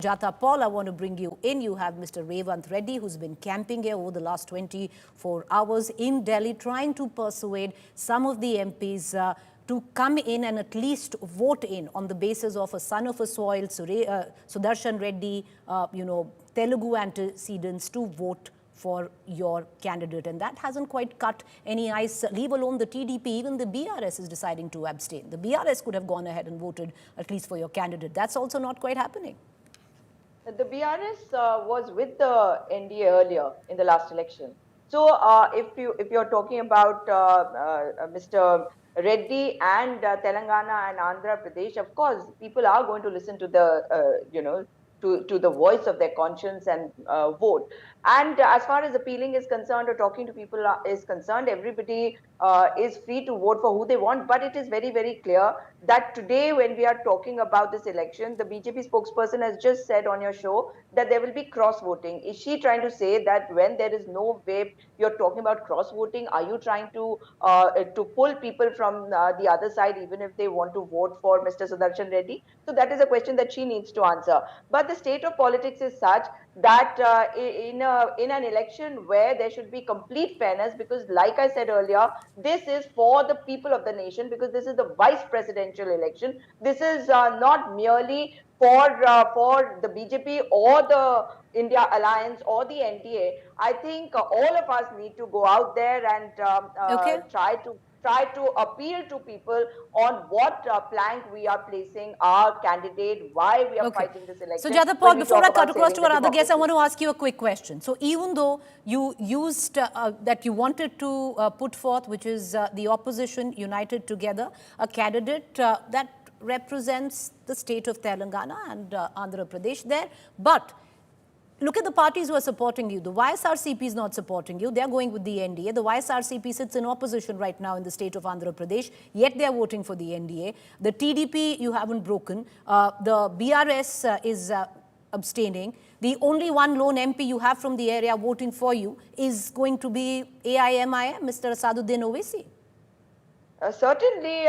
Sujata Paul, I want to bring you in. You have Mr. Revant Reddy, who's been camping here over the last 24 hours in Delhi, trying to persuade some of the MPs to come in and at least vote in on the basis of a son of a soil, Sudarshan Reddy, Telugu antecedents to vote for your candidate. And that hasn't quite cut any ice, leave alone the TDP. Even the BRS is deciding to abstain. The BRS could have gone ahead and voted at least for your candidate. That's also not quite happening. The BRS was with the NDA earlier in the last election. So if you're talking about Mr. Reddy and Telangana and Andhra Pradesh, of course, people are going to listen to the to the voice of their conscience and vote. And as far as appealing is concerned or talking to people is concerned, everybody is free to vote for who they want. But it is very, very clear that today, when we are talking about this election, the BJP spokesperson has just said on your show that there will be cross voting. Is she trying to say that when there is no way you're talking about cross voting, are you trying to pull people from the other side, even if they want to vote for Mr. Sudarshan Reddy? So that is a question that she needs to answer. But the state of politics is such that in an election where there should be complete fairness, because like I said earlier, this is for the people of the nation, because this is the vice presidential election. This is not merely for the BJP or the India Alliance or the NTA. I think all of us need to go out there and try to appeal to people on what plank we are placing our candidate, why we are fighting this election. So, Jagdeep Paul, before I cut across to our other guests, I want to ask you a quick question. So, even though you used that you wanted to put forth, which is the opposition united together, a candidate that represents the state of Telangana and Andhra Pradesh there, but look at the parties who are supporting you. The YSRCP is not supporting you. They are going with the NDA. The YSRCP sits in opposition right now in the state of Andhra Pradesh, yet they are voting for the NDA. The TDP, you haven't broken. The BRS is abstaining. The only one lone MP you have from the area voting for you is going to be AIMIM, Mr. Asaduddin Owaisi. Certainly,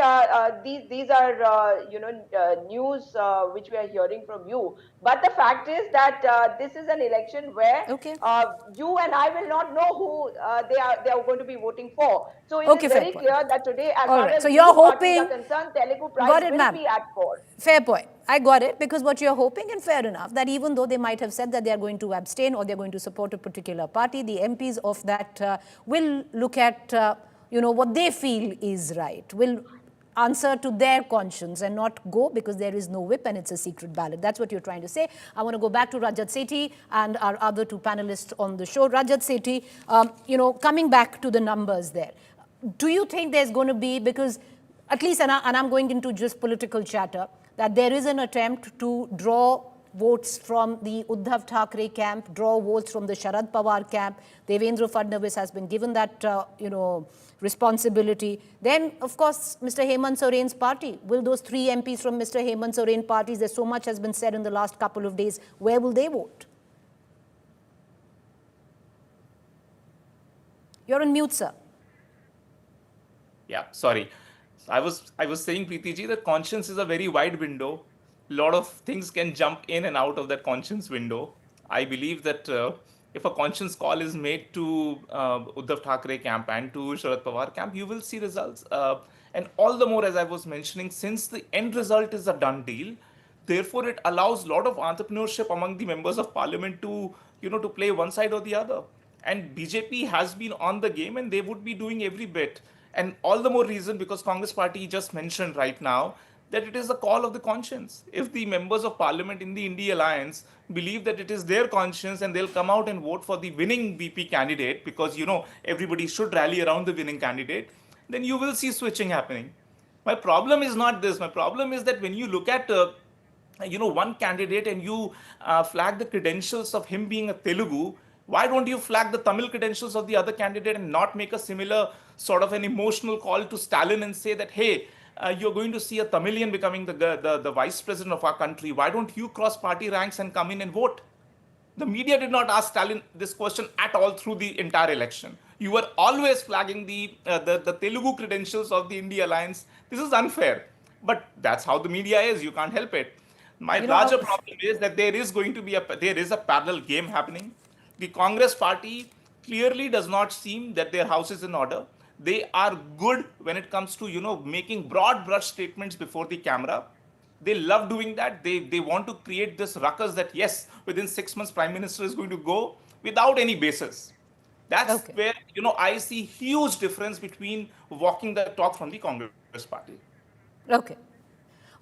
these are news which we are hearing from you. But the fact is that this is an election where you and I will not know who they are going to be voting for. So it is very clear that today, as far as you're hoping, are concerned, Telugu price will be at 4. Fair point. I got it, because what you're hoping, and fair enough, that even though they might have said that they are going to abstain or they're going to support a particular party, the MPs of that will look at what they feel is right, will answer to their conscience and not go because there is no whip and it's a secret ballot. That's what you're trying to say. I want to go back to Rajat Sethi and our other two panelists on the show. Rajat Sethi, coming back to the numbers there, do you think there's going to be, because at least, and I'm going into just political chatter, that there is an attempt to draw votes from the Uddhav Thackeray camp, draw votes from the Sharad Pawar camp. Devendra Fadnavis has been given that, responsibility. Then, of course, Mr. Hemant Soren's party. Will those 3 MPs from Mr. Hemant Soren parties, there's so much has been said in the last couple of days, where will they vote? You're on mute, sir. Yeah, sorry. I was saying, Preeti ji, that conscience is a very wide window. A lot of things can jump in and out of that conscience window. I believe that if a conscience call is made to Uddhav Thackeray camp and to Sharad Pawar camp, you will see results. And all the more, as I was mentioning, since the end result is a done deal, therefore it allows a lot of entrepreneurship among the members of parliament to, to play one side or the other. And BJP has been on the game and they would be doing every bit. And all the more reason because Congress party just mentioned right now that it is a call of the conscience. If the members of parliament in the India Alliance believe that it is their conscience and they'll come out and vote for the winning VP candidate because, everybody should rally around the winning candidate, then you will see switching happening. My problem is not this. My problem is that when you look at, one candidate and you flag the credentials of him being a Telugu, why don't you flag the Tamil credentials of the other candidate and not make a similar sort of an emotional call to Stalin and say that, hey, you're going to see a Tamilian becoming the vice president of our country. Why don't you cross party ranks and come in and vote? The media did not ask Stalin this question at all through the entire election. You were always flagging the Telugu credentials of the India Alliance. This is unfair. But that's how the media is. You can't help it. My You know, larger problem is that there is a parallel game happening. The Congress party clearly does not seem that their house is in order. They are good when it comes to making broad brush statements before the camera. They love doing that. They want to create this ruckus that yes, within 6 months, Prime Minister is going to go without any basis. That's okay. where I see huge difference between walking the talk from the Congress party. Okay.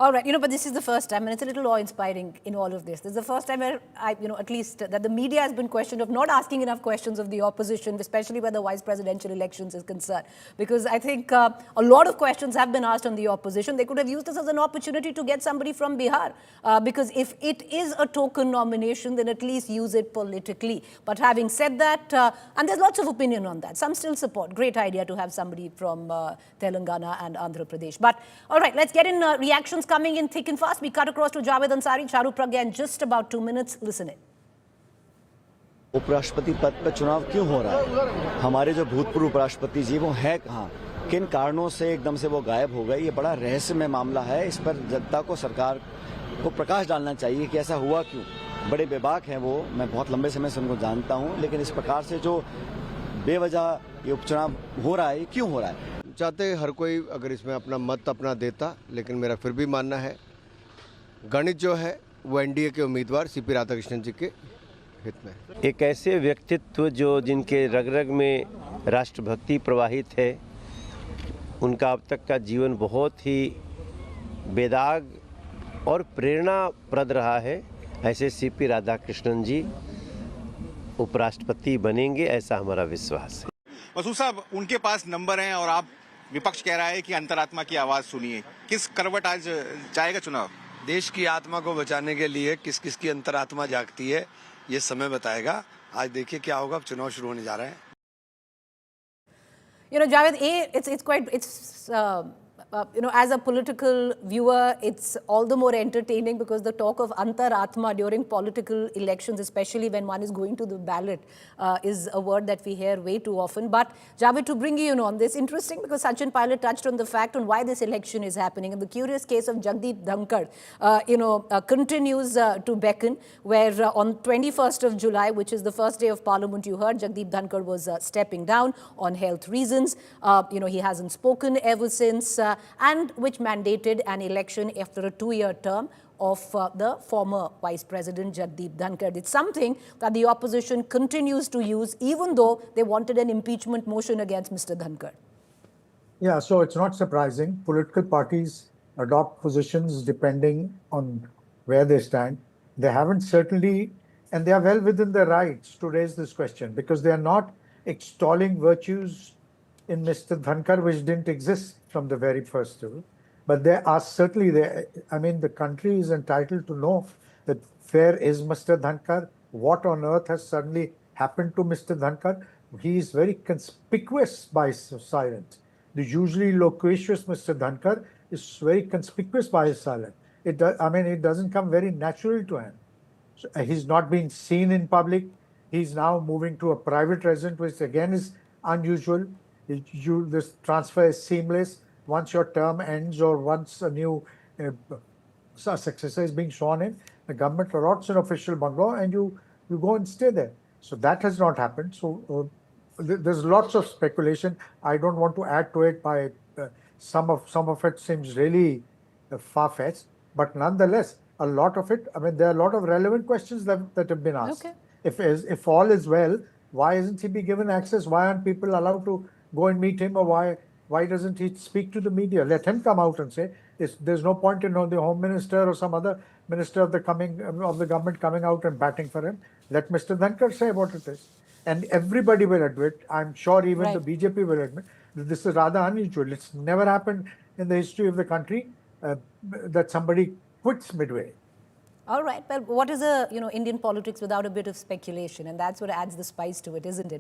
All right, but this is the first time, and it's a little awe-inspiring in all of this. This is the first time where at least that the media has been questioned of not asking enough questions of the opposition, especially where the vice presidential elections is concerned. Because I think a lot of questions have been asked on the opposition. They could have used this as an opportunity to get somebody from Bihar. Because if it is a token nomination, then at least use it politically. But having said that, and there's lots of opinion on that. Some still support. Great idea to have somebody from Telangana and Andhra Pradesh. But all right, let's get in reactions coming in thick and fast. We cut across to Javed Ansari, Charu Pragya in just about 2 minutes. Listen in. उपराष्ट्रपति पद पर चुनाव क्यों हो रहा है? हमारे जो भूतपूर्व उपराष्ट्रपति जी वो है कहाँ? किन कारणों से एकदम से वो गायब हो गए? ये बड़ा रहस्यमय मामला है. इस पर जनता को, सरकार को प्रकाश डालना चाहिए कि ऐसा हुआ क्यों. बड़े बेबाक हैं वो, मैं बहुत लंबे समय से उनको जानता हूँ, लेकिन इस प्रकार से जो बेवजह ये उपचुनाव हो रहा है, ये क्यों हो रहा है? चाहते हर कोई अगर इसमें अपना मत अपना देता, लेकिन मेरा फिर भी मानना है गणित जो है वो एनडीए के उम्मीदवार सीपी राधाकृष्णन जी के हित में. एक ऐसे व्यक्तित्व जिनके रग रग में राष्ट्रभक्ति प्रवाहित है, उनका अब तक का जीवन बहुत ही बेदाग और प्रेरणाप्रद रहा है. ऐसे सीपी राधाकृष्णन जी उपराष्ट्रपति बनेंगे, ऐसा हमारा विश्वास है. मसूद साहब, उनके पास नंबर हैं और आप विपक्ष कह रहा है कि अंतरात्मा की आवाज सुनिए. किस करवट आज जाएगा चुनाव? देश की आत्मा को बचाने के लिए किस किस की अंतरात्मा जागती है ये समय बताएगा. आज देखिए क्या होगा. अब चुनाव शुरू होने जा रहे हैं. Javed, as a political viewer, it's all the more entertaining because the talk of Antaratma during political elections, especially when one is going to the ballot, is a word that we hear way too often. But Javed, to bring you in on this, interesting because Sachin Pilot touched on the fact on why this election is happening. And the curious case of Jagdeep Dhankar, continues to beckon, where on 21st of July, which is the first day of Parliament, you heard Jagdeep Dhankar was stepping down on health reasons. He hasn't spoken ever since. And which mandated an election after a 2-year term of the former Vice President Jagdeep Dhankar. It's something that the opposition continues to use, even though they wanted an impeachment motion against Mr. Dhankar. Yeah, so it's not surprising. Political parties adopt positions depending on where they stand. They haven't certainly, and they are well within their rights to raise this question because they are not extolling virtues in Mr. Dhankar, which didn't exist from the very first level. But there are certainly, the country is entitled to know that where is Mr. Dhankar, what on earth has suddenly happened to Mr. Dhankar. He is very conspicuous by silence. The usually loquacious Mr. Dhankar is very conspicuous by his silence. It doesn't come very naturally to him. So, he's not being seen in public. He's now moving to a private residence, which again is unusual. This transfer is seamless. Once your term ends or once a new successor is being sworn in, the government allots an official bungalow and you go and stay there. So that has not happened. So there's lots of speculation. I don't want to add to it by some of it seems really far-fetched, but nonetheless, a lot of it, there are a lot of relevant questions that have been asked. Okay. If all is well, why isn't he be given access? Why aren't people allowed to go and meet him, or why doesn't he speak to the media? Let him come out and say there's no point in the Home Minister or some other minister of the government coming out and batting for him. Let Mr. Dhankar say what it is, and everybody will admit. I'm sure even the BJP will admit that this is rather unusual. It's never happened in the history of the country that somebody quits midway. All right. Well, what is Indian politics without a bit of speculation? And that's what adds the spice to it, isn't it?